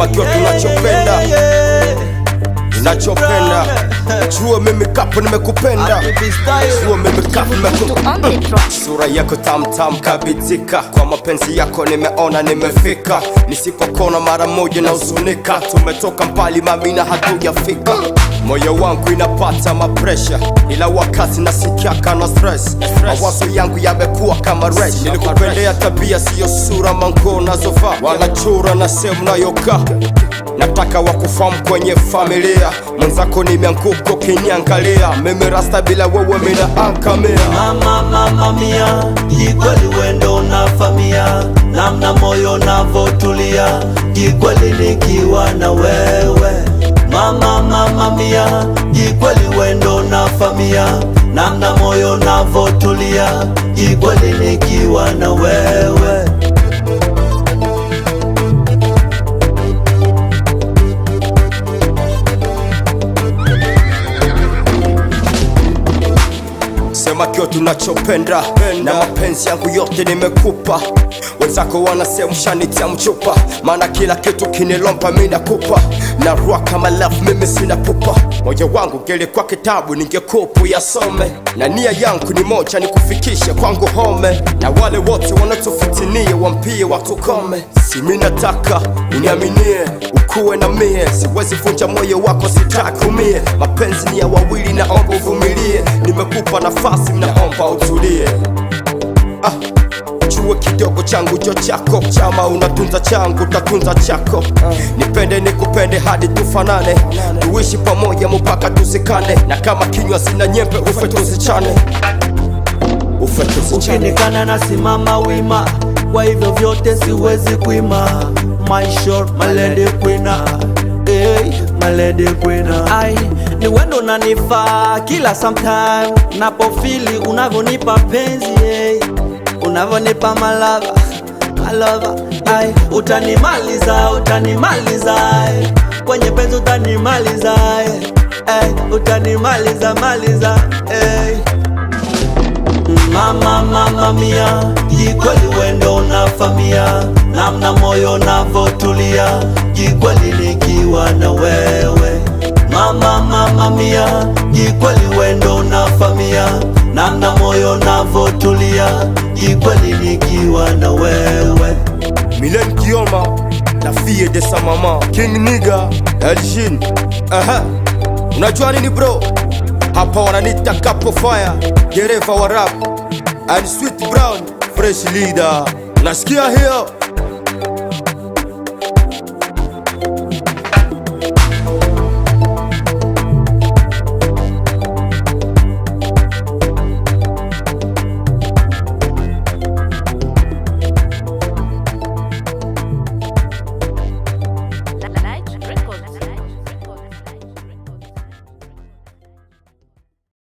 Sema kitu tunachopenda, nachopenda. Jua mimi kapo nimekupenda, jua mimi kapo nimekupenda. Sura yako tam kabitika, kwa mapenzi yako nimeona nimefika. Nisipokona mara moja na uzunika, tumetoka mbali mami na hatujafika. Moyo wangu inapata mapresha, ila wakati nasikia kana stress. Mawazo yangu yamekuwa kama race. Nilikupendea tabia siyo sura mango nazovaa, wala chura na sehemu nayokaa. Nataka wakufahamu kwenye familia, mwenzako nimeanguka ukiniangalia. Mimi rasta bila wewe mina ankamia. Mama mia, jikweli wendo na famia, namna moyo navotulia, jikweli nikiwa na wewe. Mama mia, jikweli wendo na famia, namna moyo navotulia, jikweli nikiwa na wewe. Sema kio tunachopenda, na mapenzi yangu yote nimekupa. Wenzako wanasema shanitia mchupa, maana kila kitu kinilompa mimi nakupa. Na rock kama love mimi sina pupa. Moyo wangu ngelikuwa kitabu ningekupa yasome, na nia yangu ni moja nikufikishe kwangu home. Na wale wote wanatufitinia wampie watukome. Si mimi nataka uniaminie, ukuwe na mie. Siwezi vunja moyo wako sitakumie. Mapenzi ni ya wawili naomba uvumilie. Nimekupa nafasi naomba utulie. Chua kidogo changu jo chako, chama unatunza changu tatunza chako. Nipende nikupende hadi tufanane, tuishi pamoja mpaka tuzikane. Na kama kinywa sina nyembe ufe tuzichane, ufe tuzichane. Ukinikana nasimama wima, kwa hivyo vyote siwezi kuima. My short, my lady queen, hey, my lady queen. Ai, ni wendo unanifaa kila sometime, napofili unavyonipa penzi, hey, unavyonipa malava, malava. Ai, utanimaliza, ay, kwenye penzi utanimaliza, ay, utanimaliza, ay. Mama mia, jikweli wendo na famia, namna moyo navotulia, jikweli nikiwa na wewe. Mama mia, jikweli wendo na famia, namna moyo navotulia, jikweli nikiwa na wewe. Milen Kioma, la fille de sa maman, King Nigga, Elgin. Unajua nini bro? Hapa wananita Capo Fire, Gereva wa rap, and Sweet Brown, fresh leader. Nasikia hiyo